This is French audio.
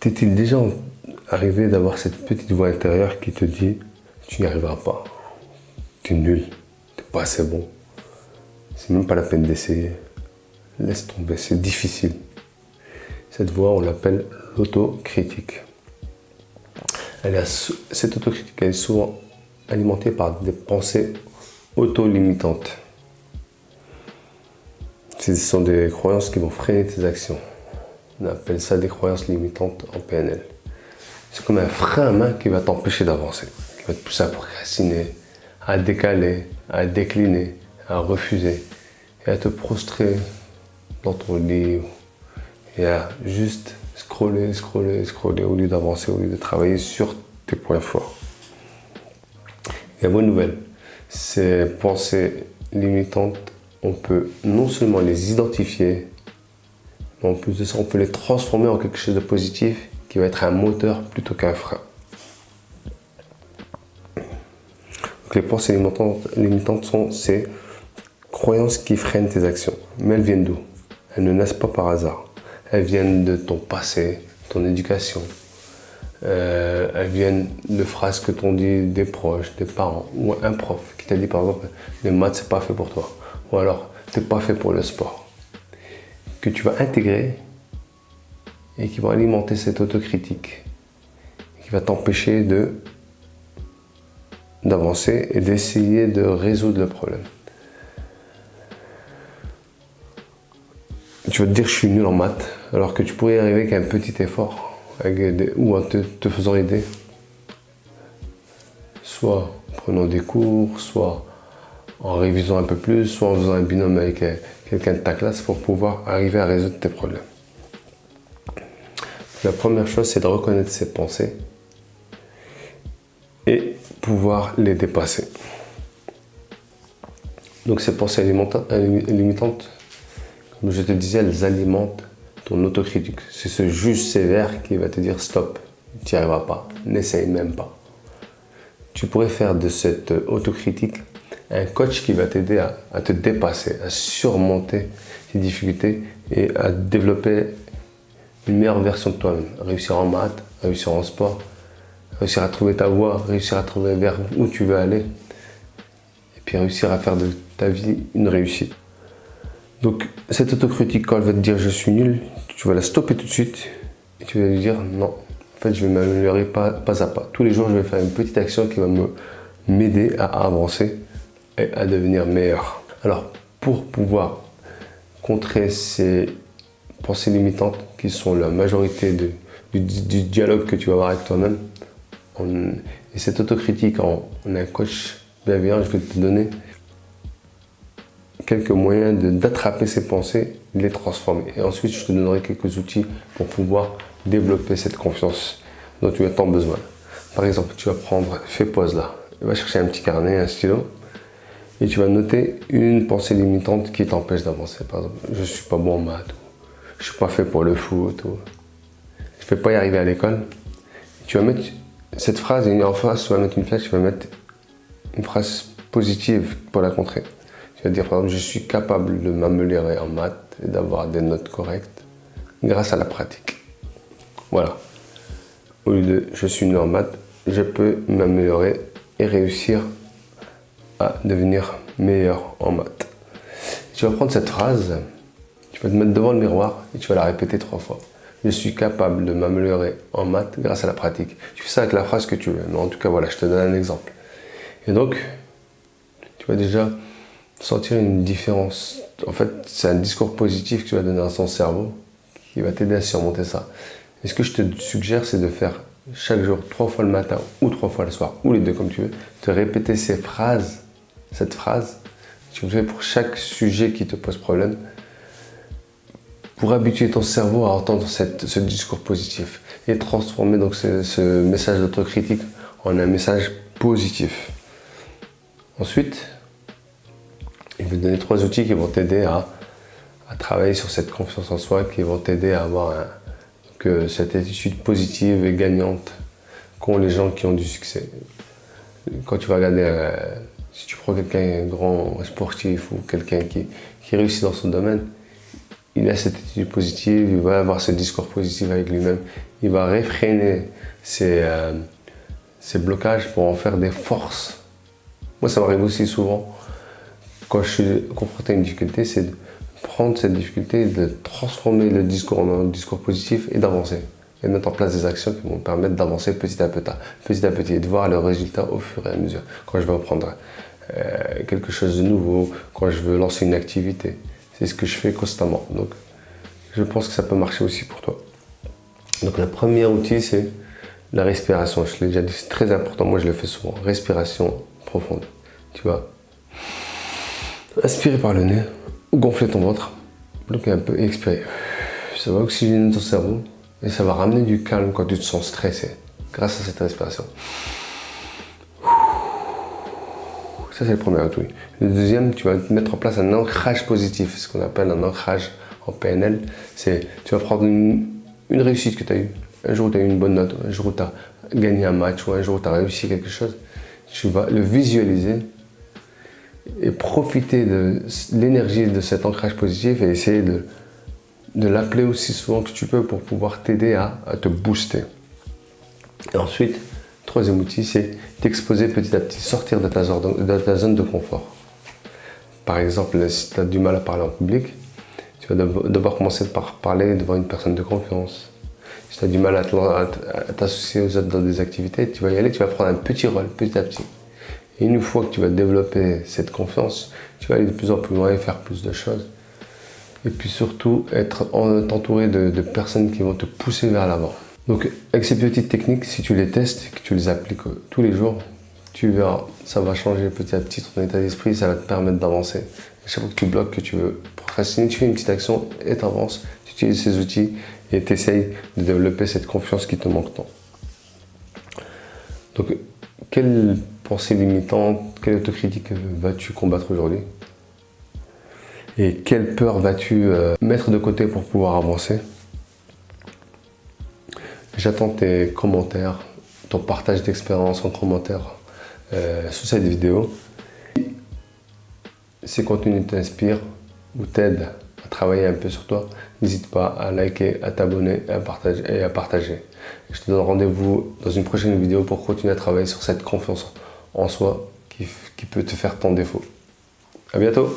T'es-il déjà arrivé d'avoir cette petite voix intérieure qui te dit tu n'y arriveras pas, tu es nul, tu n'es pas assez bon, c'est même pas la peine d'essayer, laisse tomber, c'est difficile. Cette voix, on l'appelle l'autocritique. Cette autocritique, elle est souvent alimentée par des pensées auto-limitantes. Ce sont des croyances qui vont freiner tes actions. On appelle ça des croyances limitantes en PNL. C'est comme un frein à main qui va t'empêcher d'avancer, qui va te pousser à procrastiner, à décaler, à décliner, à refuser et à te prostrer dans ton lit et à juste scroller au lieu d'avancer, au lieu de travailler sur tes points forts. Et la bonne nouvelle, ces pensées limitantes, on peut non seulement les identifier, mais en plus de ça, on peut les transformer en quelque chose de positif qui va être un moteur plutôt qu'un frein. Donc les pensées limitantes sont ces croyances qui freinent tes actions. Mais elles viennent d'où? Elles ne naissent pas par hasard. Elles viennent de ton passé, ton éducation. Elles viennent de phrases que t'ont dit des proches, des parents ou un prof qui t'a dit par exemple les maths c'est pas fait pour toi ou alors t'es pas fait pour le sport, que tu vas intégrer et qui vont alimenter cette autocritique qui va t'empêcher d'avancer et d'essayer de résoudre le problème. Tu vas te dire je suis nul en maths alors que tu pourrais y arriver avec un petit effort ou en te faisant aider, soit en prenant des cours, soit en révisant un peu plus, soit en faisant un binôme avec quelqu'un de ta classe pour pouvoir arriver à résoudre tes problèmes. La première chose, c'est de reconnaître ses pensées et pouvoir les dépasser. Donc ces pensées limitantes, comme je te disais, elles alimentent ton autocritique. C'est ce juge sévère qui va te dire stop, tu n'y arriveras pas, n'essaye même pas. Tu pourrais faire de cette autocritique un coach qui va t'aider à te dépasser, à surmonter tes difficultés et à développer une meilleure version de toi-même. Réussir en maths, réussir en sport, réussir à trouver ta voie, réussir à trouver vers où tu veux aller et puis réussir à faire de ta vie une réussite. Donc cette autocritique, quand elle va te dire je suis nul, tu vas la stopper tout de suite et tu vas lui dire non, en fait je vais m'améliorer pas à pas. Tous les jours je vais faire une petite action qui va m'aider à avancer et à devenir meilleur. Alors pour pouvoir contrer ces pensées limitantes qui sont la majorité du dialogue que tu vas avoir avec toi-même, et cette autocritique en un coach bienveillant, je vais te donner quelques moyens d'attraper ces pensées, de les transformer. Et ensuite, je te donnerai quelques outils pour pouvoir développer cette confiance dont tu as tant besoin. Par exemple, tu vas fais pause là, tu vas chercher un petit carnet, un stylo, et tu vas noter une pensée limitante qui t'empêche d'avancer. Par exemple, je ne suis pas bon en maths, je ne suis pas fait pour le foot, ou je ne vais pas y arriver à l'école. Tu vas mettre cette phrase et en face, tu vas mettre une flèche, tu vas mettre une phrase positive pour la contrer. Tu vas dire par exemple, je suis capable de m'améliorer en maths et d'avoir des notes correctes grâce à la pratique. Voilà. Au lieu de je suis nul en maths, je peux m'améliorer et réussir à devenir meilleur en maths. Tu vas prendre cette phrase, tu vas te mettre devant le miroir et tu vas la répéter 3 fois. Je suis capable de m'améliorer en maths grâce à la pratique. Tu fais ça avec la phrase que tu veux, mais en tout cas voilà, je te donne un exemple. Et donc, tu vas déjà sentir une différence. En fait, c'est un discours positif que tu vas donner à ton cerveau qui va t'aider à surmonter ça. Et ce que je te suggère, c'est de faire chaque jour 3 fois le matin ou 3 fois le soir, ou les deux comme tu veux, te répéter cette phrase, tu le fais pour chaque sujet qui te pose problème, pour habituer ton cerveau à entendre ce discours positif et transformer donc ce message d'autocritique en un message positif. Ensuite, je vais te donner 3 outils qui vont t'aider à travailler sur cette confiance en soi, qui vont t'aider à avoir cette attitude positive et gagnante qu'ont les gens qui ont du succès. Quand tu vas regarder, si tu prends quelqu'un grand sportif ou quelqu'un qui réussit dans son domaine, il a cette attitude positive, il va avoir ce discours positif avec lui-même il va réfréner ces blocages pour en faire des forces. Moi, ça m'arrive aussi souvent, quand je suis confronté à une difficulté, c'est de prendre cette difficulté, de transformer le discours en un discours positif et d'avancer. Et de mettre en place des actions qui vont me permettre d'avancer petit à petit et de voir le résultat au fur et à mesure. Quand je veux apprendre quelque chose de nouveau, quand je veux lancer une activité, c'est ce que je fais constamment. Donc, je pense que ça peut marcher aussi pour toi. Donc, le premier outil, c'est la respiration. Je l'ai déjà dit, c'est très important. Moi, je le fais souvent. Respiration profonde. Tu vois, inspirer par le nez, gonfler ton ventre, bloquer un peu et expirer. Ça va oxygéner ton cerveau et ça va ramener du calme quand tu te sens stressé grâce à cette respiration. Ça, c'est le premier outil. Le deuxième, tu vas mettre en place un ancrage positif, ce qu'on appelle un ancrage en PNL. C'est, tu vas prendre une réussite que tu as eue, un jour où tu as eu une bonne note, un jour où tu as gagné un match ou un jour où tu as réussi quelque chose. Tu vas le visualiser et profiter de l'énergie de cet ancrage positif et essayer de l'appeler aussi souvent que tu peux pour pouvoir t'aider à te booster. Et ensuite, troisième outil, c'est t'exposer petit à petit, sortir de ta zone de confort. Par exemple, si tu as du mal à parler en public, tu vas devoir commencer par parler devant une personne de confiance. Si tu as du mal à t'associer aux autres dans des activités, tu vas y aller, tu vas prendre un petit rôle petit à petit. Et une fois que tu vas développer cette confiance, tu vas aller de plus en plus loin et faire plus de choses. Et puis surtout, t'entourer de personnes qui vont te pousser vers l'avant. Donc, avec ces petites techniques, si tu les testes et que tu les appliques tous les jours, tu verras, ça va changer petit à petit ton état d'esprit, ça va te permettre d'avancer. À chaque fois que tu bloques, que tu veux procrastiner, tu fais une petite action et tu avances, tu utilises ces outils et tu essayes de développer cette confiance qui te manque tant. Donc, quelle pensée limitante, quelle autocritique vas-tu combattre aujourd'hui? Et quelle peur vas-tu mettre de côté pour pouvoir avancer? J'attends tes commentaires, ton partage d'expérience en commentaire sous cette vidéo. Si ces contenus t'inspirent ou t'aident à travailler un peu sur toi, n'hésite pas à liker, à t'abonner et à partager. Je te donne rendez-vous dans une prochaine vidéo pour continuer à travailler sur cette confiance en soi qui peut te faire tant défaut. À bientôt!